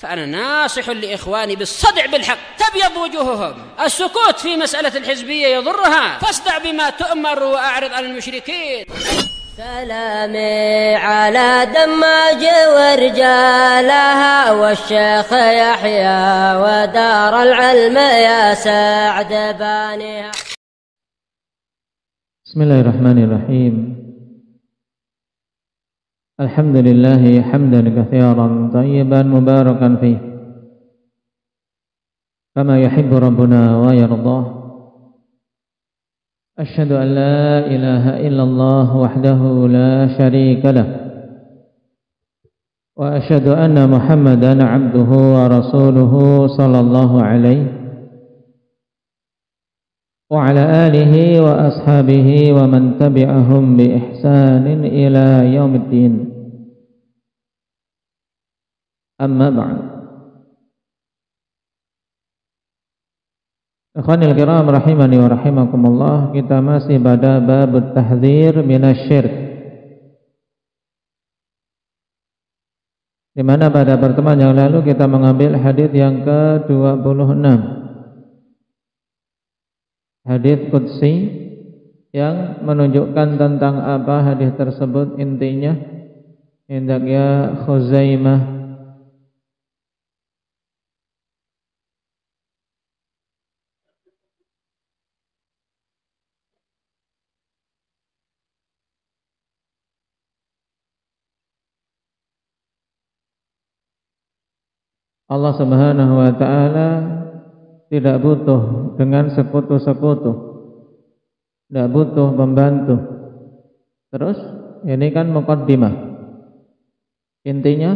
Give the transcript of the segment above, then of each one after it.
فأنا ناصح لإخواني بالصدع بالحق تبيض وجوههم. السكوت في مسألة الحزبية يضرها، فاصدع بما تؤمر وأعرض عن المشركين. سلامي على دماج ورجالها والشيخ يحيى ودار العلم يا سعد بانيها. بسم الله الرحمن الرحيم. الحمد لله حمدا كثيرا طيبا مباركا فيه كما يحب ربنا ويرضاه. أشهد أن لا إله إلا الله وحده لا شريك له، وأشهد أن محمدا عبده ورسوله صلى الله عليه وعلى آله وأصحابه ومن تبعهم بإحسان إلى يوم الدين. أما بعد، Ikhwanil kiram rahimani wa rahimakumullah, kita masih pada bab tahdzir minasyirk, di mana pada pertemuan yang lalu kita mengambil hadis yang ke-26, hadis qudsi yang menunjukkan tentang apa hadis tersebut. Intinya hendaknya Khuzaimah Allah Subhanahu wa ta'ala tidak butuh dengan sekutu-sekutu, tidak butuh pembantu. Terus ini kan muqaddimah. Intinya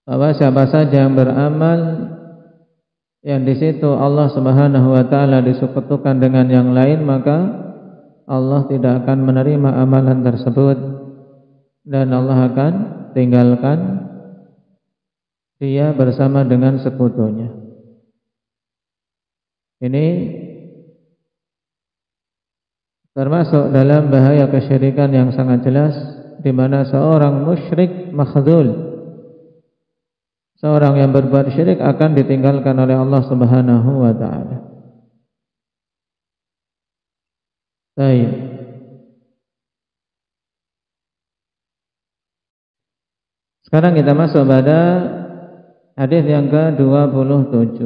bahwa siapa saja yang beramal yang di situ Allah Subhanahu wa ta'ala disekutukan dengan yang lain, maka Allah tidak akan menerima amalan tersebut dan Allah akan tinggalkan dia bersama dengan sekutunya. Ini termasuk dalam bahaya kesyirikan yang sangat jelas, di mana seorang musyrik makhdhul, seorang yang berbuat syirik akan ditinggalkan oleh Allah Subhanahu wa ta'ala. Baik. Sekarang kita masuk pada hadis yang ke-27.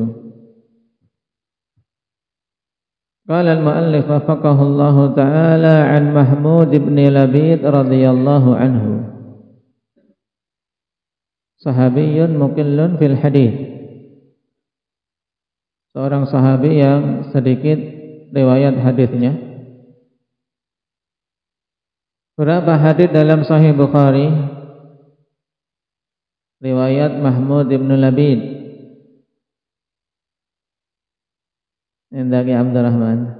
Qala al-mu'allif wafaqahu Allah ta'ala an Mahmud ibn Labid radhiyallahu anhu. Sahabiyyun muqillun fil hadis. Seorang sahabi yang sedikit riwayat hadisnya. Berapa hadis dalam Sahih Bukhari? Riwayat Mahmud ibn Labid. Indaki Abdurrahman.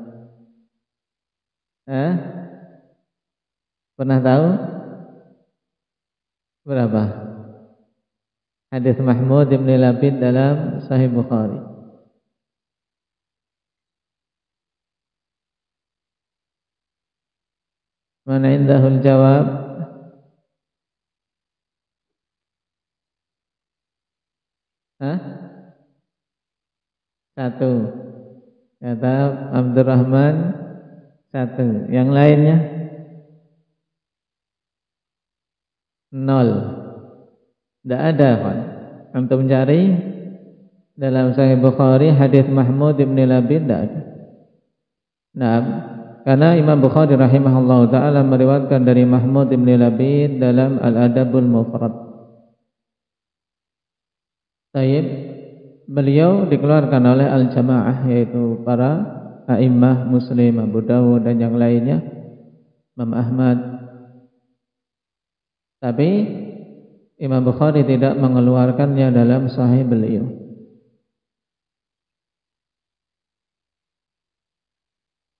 Pernah tahu berapa hadis Mahmud ibn Labid dalam Sahih Bukhari? Mana indahul jawab? Satu, kata Abdurrahman, satu. Yang lainnya 0. Tidak ada, kan? Antum mencari dalam Sahih Bukhari hadis Mahmud ibn Labid, tidak ada. Nah, karena Imam Bukhari rahimahullah ta'ala meriwayatkan dari Mahmud ibn Labid dalam Al-Adabul Mufrad. Taib, beliau dikeluarkan oleh al-jamaah, yaitu para a'immah Muslim, Abu Dawud dan yang lainnya, Imam Ahmad. Tapi Imam Bukhari tidak mengeluarkannya dalam Sahih beliau.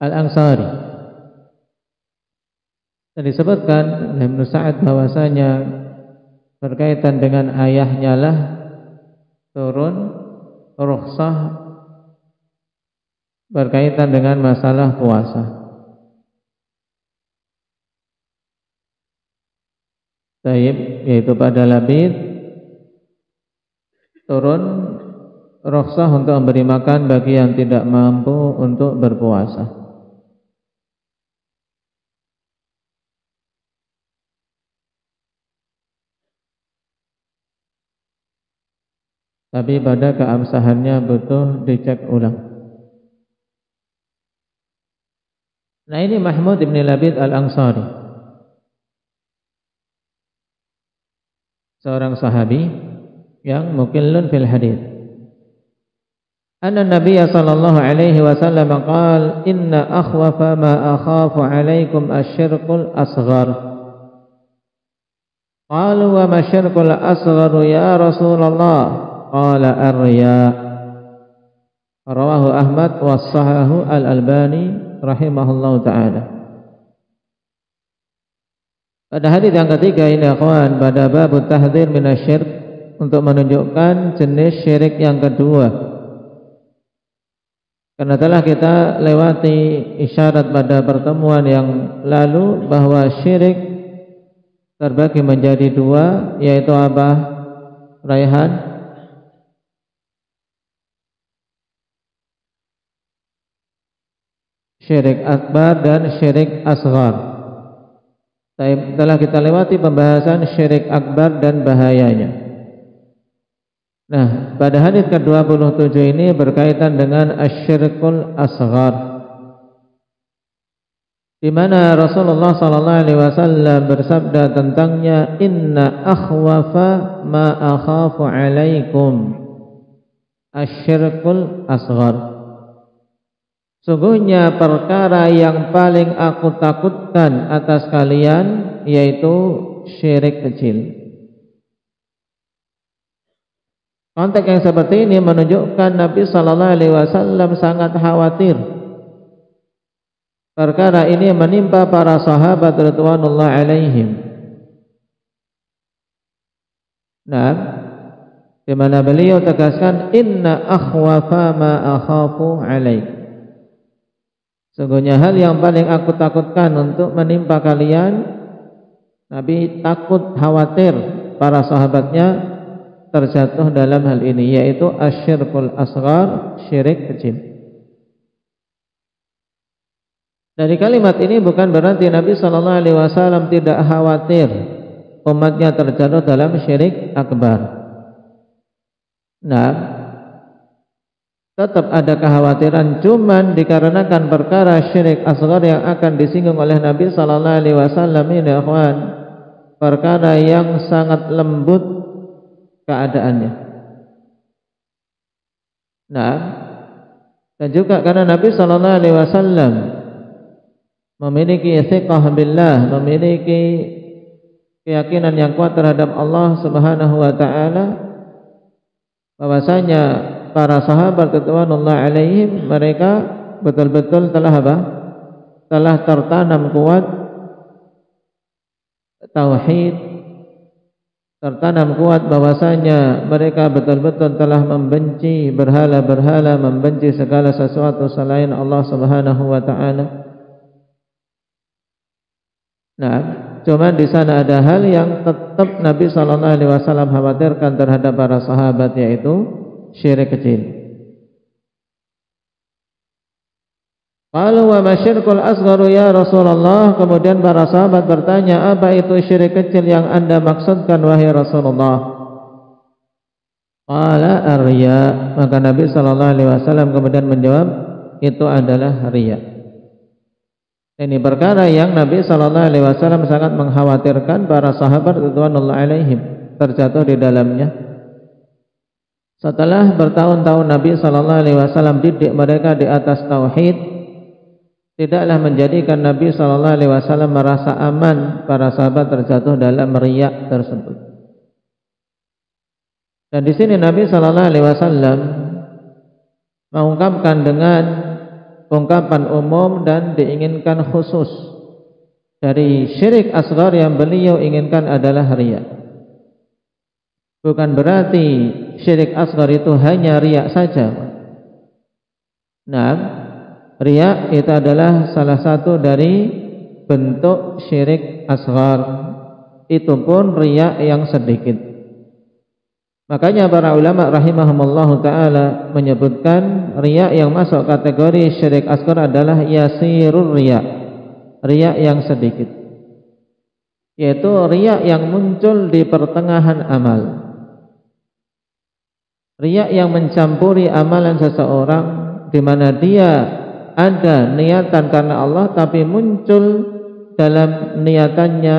Al-Ansari, disebutkan oleh Ibnu Sa'ad bahwasanya berkaitan dengan ayahnya lah turun rukhsah berkaitan dengan masalah puasa. Taib, yaitu pada Labid turun rukhsah untuk memberi makan bagi yang tidak mampu untuk berpuasa. Tapi pada keabsahannya butuh dicek ulang. Nah, ini Mahmud ibn Labid al-Ansari, seorang sahabi yang mukillun fil hadis. Anna Nabiy sallallahu alaihi wasallam qala inna akhwafa ma akhafu alaikum asy-syirkul asghar. Qalu wa ma syirkul asghar ya Rasulullah? Qala ar-riya. Rawahu Ahmad wa sahahahu Al-Albani rahimahullahu taala. Pada hadis yang ketiga ini akhwan, pada bab tahdzir minasyirk, untuk menunjukkan jenis syirik yang kedua. Karena telah kita lewati isyarat pada pertemuan yang lalu bahwa syirik terbagi menjadi dua, yaitu apa, Raihan? Syirik akbar dan syirik asghar. Telah kita lewati pembahasan syirik akbar dan bahayanya. Nah, pada hadis ke-27 ini berkaitan dengan asyirkul asghar, di mana Rasulullah sallallahu alaihi wasallam bersabda tentangnya, inna akhwafa ma akhafu alaikum asyirkul asghar. Sungguhnya perkara yang paling aku takutkan atas kalian yaitu syirik kecil. Konteks yang seperti ini menunjukkan Nabi sallallahu alaihi wasallam sangat khawatir perkara ini menimpa para sahabat radhiyallahu alaihim. Nah, di mana beliau tegaskan inna akhwafa ma akhafu alaikum. Sungguhnya hal yang paling aku takutkan untuk menimpa kalian. Nabi takut, khawatir para sahabatnya terjatuh dalam hal ini, yaitu asyirkul asghar, syirik kecil. Dari kalimat ini bukan berarti Nabi sallallahu alaihi wasallam tidak khawatir umatnya terjatuh dalam syirik akbar. Nah, tetap ada kekhawatiran, cuman dikarenakan perkara syirik asghar yang akan disinggung oleh Nabi sallallahu alaihi wasallam ini, ikhwan, perkara yang sangat lembut keadaannya. Nah, dan juga karena Nabi sallallahu alaihi wasallam memiliki thiqah billah, memiliki keyakinan yang kuat terhadap Allah Subhanahu wa taala, bahwasanya para sahabat radhiyallahu alaihim mereka betul-betul telah apa? Telah tertanam kuat tauhid, tertanam kuat bahwasanya mereka betul-betul telah membenci berhala-berhala, membenci segala sesuatu selain Allah Subhanahu wa taala. Nah, cuma di sana ada hal yang tetap Nabi sallallahu alaihi wasallam khawatirkan terhadap para sahabat, yaitu syirik kecil. Qalu wa ma syirkul asgharu ya Rasulullah. Kemudian para sahabat bertanya, apa itu syirik kecil yang Anda maksudkan wahai Rasulullah? Qala ar-riya. Maka Nabi sallallahu alaihi wasallam kemudian menjawab, itu adalah riya. Ini perkara yang Nabi sallallahu alaihi wasallam sangat mengkhawatirkan para sahabat radhiyallahu alaihim terjatuh di dalamnya. Setelah bertahun-tahun Nabi sallallahu alaihi wasallam didik mereka di atas tauhid, tidaklah menjadikan Nabi sallallahu alaihi wasallam merasa aman para sahabat terjatuh dalam riya tersebut. Dan di sini Nabi sallallahu alaihi wasallam mengungkapkan dengan ungkapan umum dan diinginkan khusus. Dari syirik asghar yang beliau inginkan adalah riya. Bukan berarti syirik asghar itu hanya riya saja. Nah, riya itu adalah salah satu dari bentuk syirik asghar itu pun riya yang sedikit. Makanya para ulama rahimahumullahu ta'ala menyebutkan riya yang masuk kategori syirik asghar adalah yasirur riya, riya yang sedikit, yaitu riya yang muncul di pertengahan amal, riya yang mencampuri amalan seseorang di mana dia ada niatan karena Allah tapi muncul dalam niatannya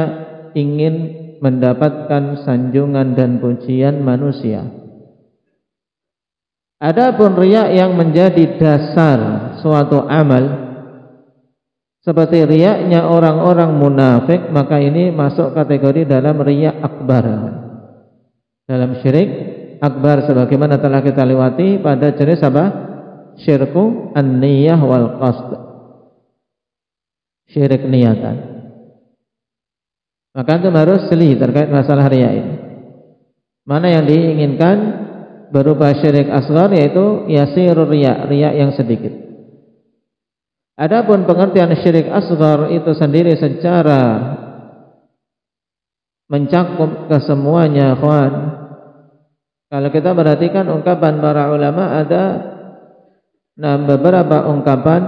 ingin mendapatkan sanjungan dan pujian manusia. Adapun riya yang menjadi dasar suatu amal seperti riyanya orang-orang munafik, maka ini masuk kategori dalam riya akbar, dalam syirik akbar, sebagaimana telah kita lewati pada jenis apa? Syirku an-niyah wal qasd, syirik niatan. Maka antum harus jeli terkait masalah riya ini. Mana yang diinginkan berupa syirik asghar, yaitu yasirur riya, riya yang sedikit. Adapun pengertian syirik asghar itu sendiri secara mencakup kesemuanya, ikhwan. Kalau kita perhatikan ungkapan para ulama, ada beberapa ungkapan,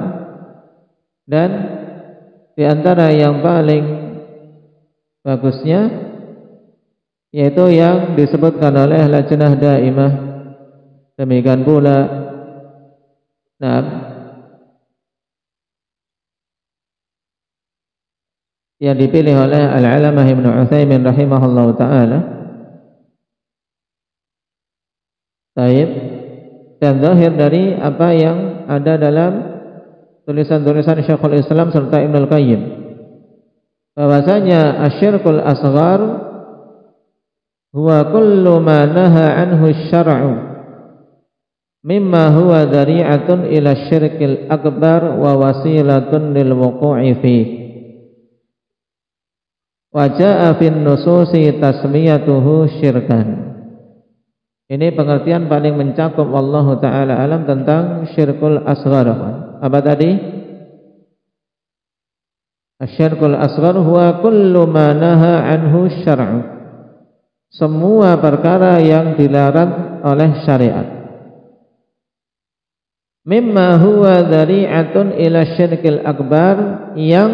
dan di antara yang paling bagusnya yaitu yang disebutkan oleh Lajnah Daimah. Demikian pula yang dipilih oleh Al-Alamah Ibnu Utsaimin rahimahullahu taala. Baik, dan zahir dari apa yang ada dalam tulisan-tulisan Syekhul Islam serta Ibnul Qayyim, bahwasanya asyirkul asghar huwa kullu ma naha anhu syar'u mimma huwa dari'atun ila syirkil akbar wa wasilatun lil wuqu'i fi wa ja'a fin nususi tasmiyatuhu syirkan. Ini pengertian paling mencakup wallahu ta'ala alam tentang syirkul asghar. Apa tadi? Asyirkul asghar huwa kullu ma naha anhu syar'u, semua perkara yang dilarang oleh syariat, mimma huwa dhari'atun ila syirkil akbar, yang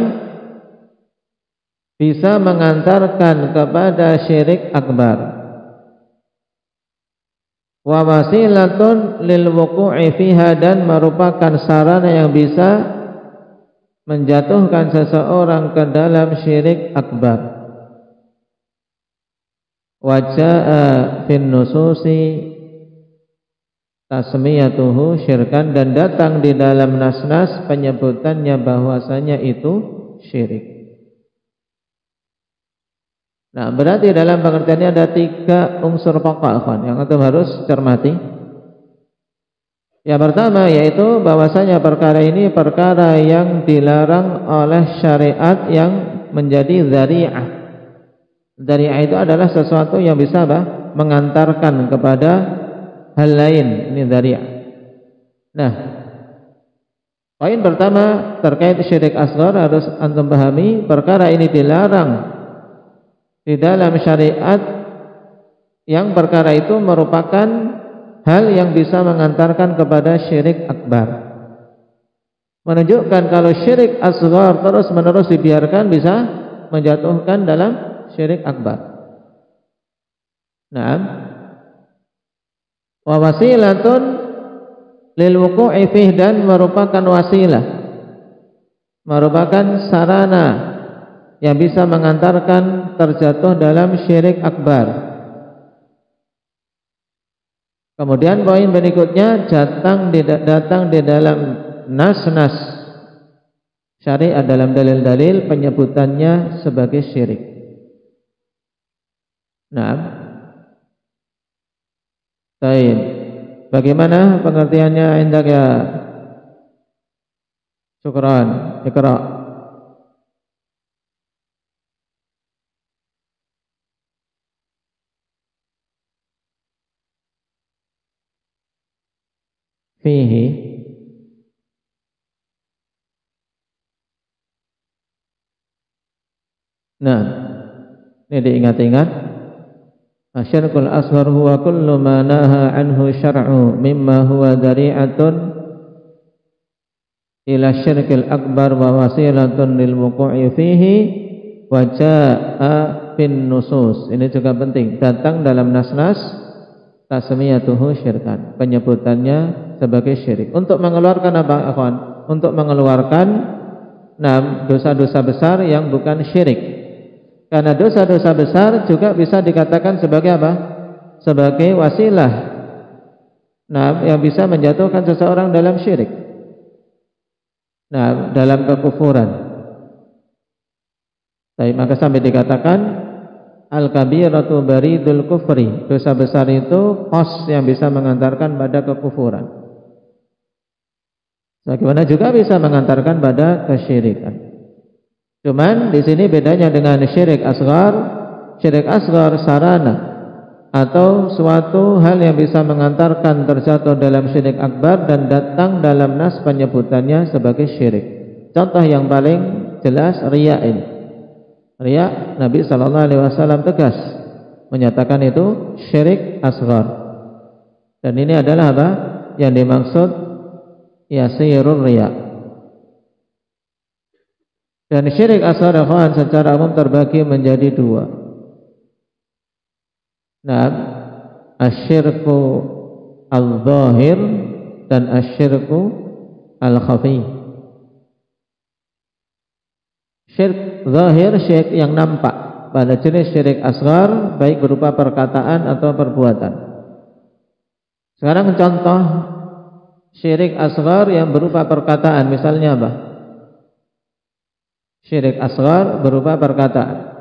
bisa mengantarkan kepada syirik akbar, wa wasilatun lil wuqu'i fiha, dan merupakan sarana yang bisa menjatuhkan seseorang ke dalam syirik akbar. Wa jaa'a fin nususi tasmiyatuhu syirkan, dan datang di dalam nas-nas penyebutannya bahwasanya itu syirik. Nah, berarti dalam pengertiannya ada 3 unsur pokok yang antum harus cermati. Yang pertama yaitu bahwasanya perkara ini perkara yang dilarang oleh syariat yang menjadi dzari'ah. Dzari'ah itu adalah sesuatu yang bisa mengantarkan kepada hal lain, ini dzari'ah. Nah, poin pertama terkait syirik asghar harus antum pahami, perkara ini dilarang di dalam syariat yang perkara itu merupakan hal yang bisa mengantarkan kepada syirik akbar. Menunjukkan kalau syirik asghar terus menerus dibiarkan bisa menjatuhkan dalam syirik akbar. Naam. Wa wasilatun lil wuqu'i fih, dan merupakan wasilah, merupakan sarana yang bisa mengantarkan terjatuh dalam syirik akbar. Kemudian poin berikutnya datang di dalam nas-nas syariat, dalam dalil-dalil penyebutannya sebagai syirik. Nah, baik. Bagaimana pengertiannya indak ya? Syukran. Iqra. Fihi Nah, Ini diingat-ingat. Asyirkul asghar huwa kullu ma naha anhu syar'u mimma huwa dari'atun ila syirkil akbar wa wasilatun lil wuqu'i fihi wa jaa'a fin nusus. Ini juga penting, datang dalam nas-nas tasmiyatuhu syirkan, penyebutannya sebagai syirik. Untuk mengeluarkan apa, akhwan? Untuk mengeluarkan dosa-dosa besar yang bukan syirik. Karena dosa-dosa besar juga bisa dikatakan sebagai apa? Sebagai wasilah. Yang bisa menjatuhkan seseorang dalam syirik. Dalam kekufuran. Tapi maka sampai dikatakan al-kabiratu baridul kufri. Dosa besar itu pos yang bisa mengantarkan pada kekufuran. Bagaimana juga bisa mengantarkan pada kesyirikan. Cuman di sini bedanya dengan syirik asghar. Syirik asghar sarana atau suatu hal yang bisa mengantarkan terjatuh dalam syirik akbar dan datang dalam nas penyebutannya sebagai syirik. Contoh yang paling jelas riya ini. Riya, Nabi sallallahu alaihi wasallam tegas menyatakan itu syirik asghar. Dan ini adalah apa? Yang dimaksud yasirur riya. Dan syirik asghar secara umum terbagi menjadi dua. Asyirku al-zahir dan asyirku al-khafi. Syirik zahir, syirik yang nampak pada jenis syirik asghar, baik berupa perkataan atau perbuatan. Sekarang contoh syirik asghar yang berupa perkataan, misalnya apa? Syirik asghar berupa perkataan.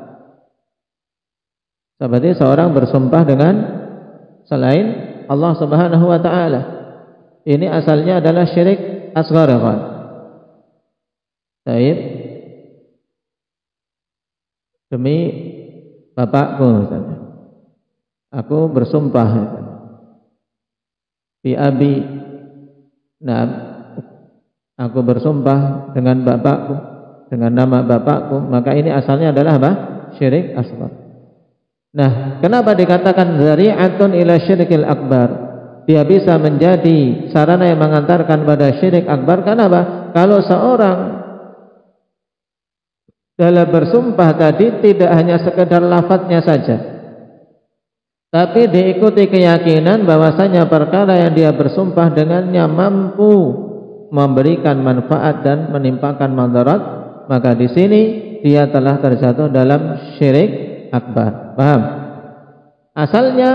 Seperti seorang bersumpah dengan selain Allah Subhanahu wa taala. Ini asalnya adalah syirik asghar, ya kawan. Baik. Demi bapakku misalnya. Aku bersumpah bi abi. Aku bersumpah dengan bapakku, dengan nama bapakku, maka ini asalnya adalah apa? Syirik asghar. Kenapa dikatakan zari'atun ila syirkil akbar? Dia bisa menjadi sarana yang mengantarkan pada syirik akbar. Kenapa? Kalau seorang dalam bersumpah tadi tidak hanya sekedar lafadznya saja, tapi diikuti keyakinan bahwasanya perkara yang dia bersumpah dengannya mampu memberikan manfaat dan menimpakan madarat, maka di sini dia telah terjatuh dalam syirik akbar. Paham? Asalnya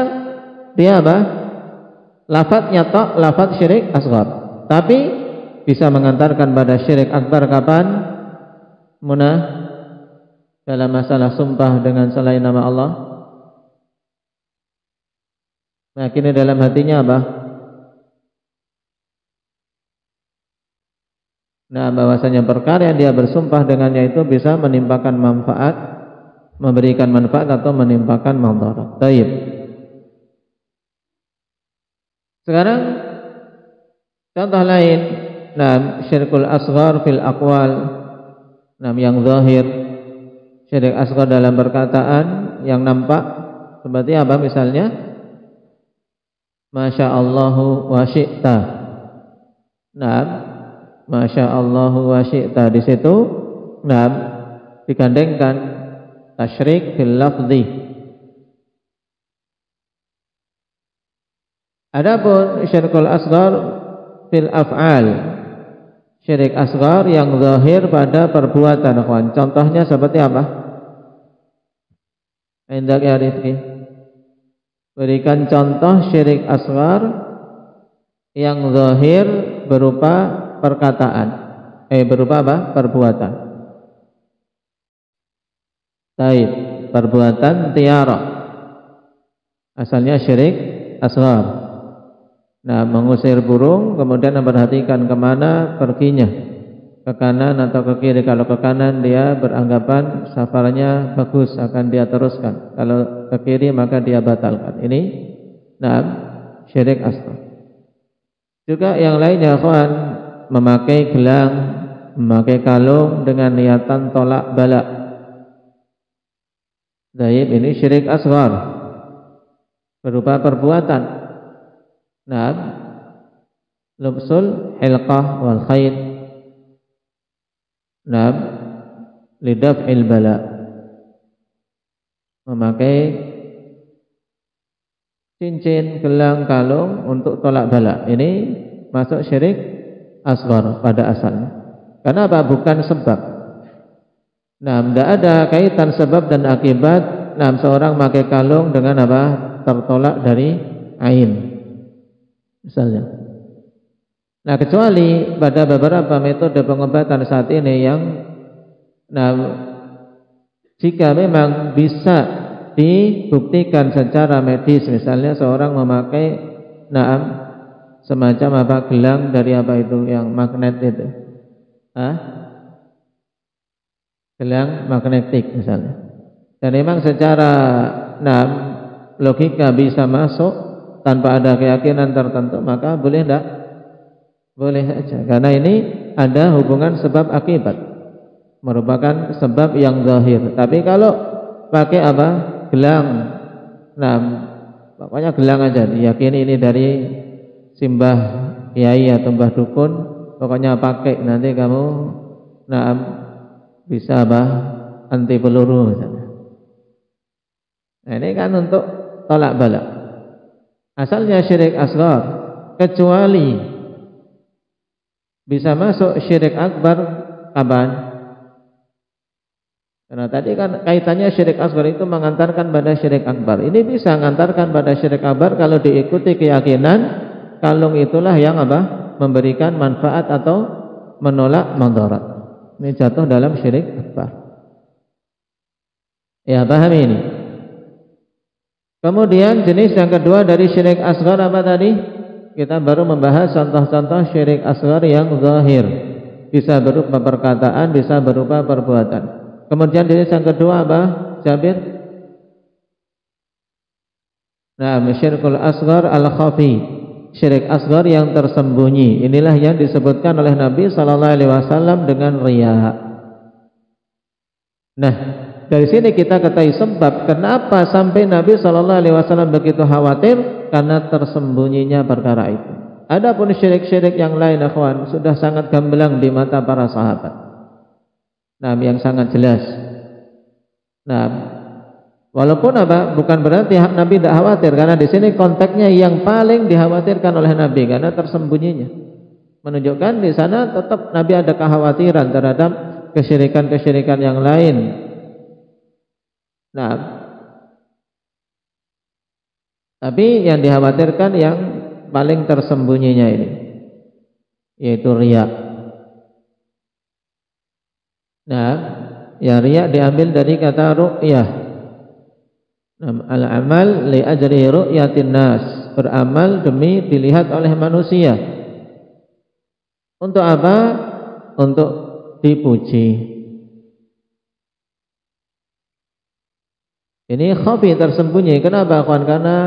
dia apa? Lafadznya tok, lafadz syirik asghar, tapi bisa mengantarkan pada syirik akbar kapan? Dalam masalah sumpah dengan selain nama Allah. Kini dalam hatinya apa? Bahwasanya perkara yang dia bersumpah dengannya itu bisa menimpakan manfaat, memberikan manfaat atau menimpakan madarat. Baik. Sekarang contoh lain, syirkul asghar fil aqwal, yang zahir, syirik asghar dalam perkataan yang nampak, seperti apa misalnya? Masyaallahu wa syi'ta. Masyaallahu wa syi'ta, di situ digandengkan tasyrik fil lafzi. Adapun syirkul asghar fil af'al, syirik asghar yang zahir pada perbuatan, kawan. Contohnya seperti apa? Indak ya Rifki, berikan contoh syirik asghar yang zahir berupa perkataan, berupa apa? Perbuatan. Taib, perbuatan tiara, asalnya syirik asghar. Mengusir burung, kemudian memperhatikan kemana perginya, ke kanan atau ke kiri. Kalau ke kanan dia beranggapan safarnya bagus, akan dia teruskan. Kalau ke kiri maka dia batalkan. Ini syirik asghar. Juga yang lainnya, kawan, memakai gelang, memakai kalung dengan niatan tolak balak. Taib, ini syirik asghar berupa perbuatan. Nah, lubsul hilqah wal khayt. Nah, lidaf'il bala, memakai cincin, gelang, kalung untuk tolak bala. Ini masuk syirik asghar pada asalnya. Karena apa? Bukan sebab. Nah, tidak ada kaitan sebab dan akibat. Nah, seorang pakai kalung dengan apa? Tertolak dari ain, misalnya. Nah, kecuali pada beberapa metode pengobatan saat ini yang, nah, jika memang bisa dibuktikan secara medis, misalnya seorang memakai, nah, semacam apa, gelang dari apa itu yang magnet itu, gelang magnetik misalnya, dan memang secara, nah, logika bisa masuk tanpa ada keyakinan tertentu, maka boleh enggak? Boleh saja, karena ini ada hubungan sebab akibat, merupakan sebab yang zahir. Tapi kalau pakai apa? Gelang, nah, pokoknya gelang aja, diyakini ini dari simbah kiai atau mbah dukun, pokoknya pakai, nanti kamu, nah, bisa apa? Anti peluru misalnya. Nah, ini kan untuk tolak bala. Asalnya syirik asghar, kecuali bisa masuk syirik akbar kapan? Karena tadi kan kaitannya syirik asghar itu mengantarkan pada syirik akbar. Ini bisa mengantarkan pada syirik akbar kalau diikuti keyakinan kalung itulah yang apa? Memberikan manfaat atau menolak mudarat. Ini jatuh dalam syirik akbar. Ya, paham ini. Kemudian jenis yang kedua dari syirik asghar apa tadi? Kita baru membahas contoh-contoh syirik asghar yang zahir. Bisa berupa perkataan, bisa berupa perbuatan. Kemudian jenis yang kedua apa, Jabir? Nah, syirkul asghar al-khafi. Syirik asghar yang tersembunyi. Inilah yang disebutkan oleh Nabi SAW dengan riya. Nah, dari sini kita ketahui sebab kenapa sampai Nabi SAW begitu khawatir, karena tersembunyinya perkara itu. Adapun syirik-syirik yang lain, akhwan, sudah sangat gamblang di mata para sahabat. Nah, yang sangat jelas. Nah, walaupun apa, bukan berarti Nabi tidak khawatir, karena di sini konteksnya yang paling dikhawatirkan oleh Nabi karena tersembunyinya. Menunjukkan di sana tetap Nabi ada kekhawatiran terhadap kesyirikan-kesyirikan yang lain. Nah, tapi yang dikhawatirkan yang paling tersembunyinya ini, yaitu riya. Nah, ya riya diambil dari kata ru'yah. Al-amal li ajri ru'yatin nas, beramal demi dilihat oleh manusia. Untuk apa? Untuk dipuji. Ini khafi, tersembunyi. Kenapa, kawan? Karena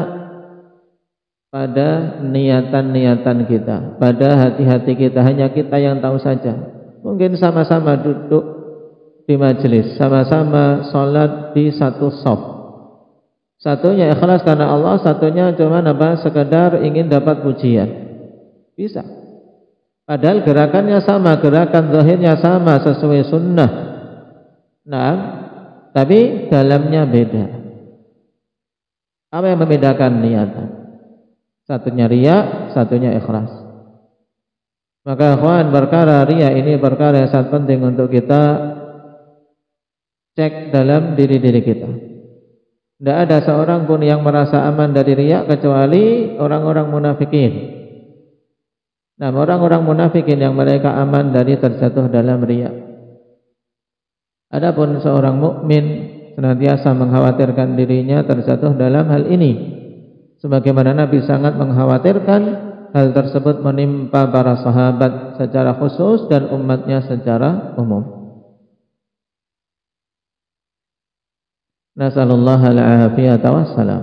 pada niatan-niatan kita, pada hati-hati kita, hanya kita yang tahu saja. Mungkin sama-sama duduk di majelis, sama-sama sholat di satu shaf. Satunya ikhlas karena Allah, satunya cuma apa? Sekedar ingin dapat pujian. Bisa. Padahal gerakannya sama, gerakan zahirnya sama, sesuai sunnah. Nah, tapi dalamnya beda. Apa yang membedakan niatan? Satunya riya, satunya ikhlas. Maka ikhwan, perkara riya ini perkara yang sangat penting untuk kita cek dalam diri-diri kita. Tidak ada seorang pun yang merasa aman dari riya kecuali orang-orang munafikin. Nah, orang-orang munafikin yang mereka aman dari terjatuh dalam riya. Adapun seorang mukmin senantiasa mengkhawatirkan dirinya terjatuh dalam hal ini, sebagaimana Nabi sangat mengkhawatirkan hal tersebut menimpa para sahabat secara khusus dan umatnya secara umum. Nasallallahu al-afiyata wassalam.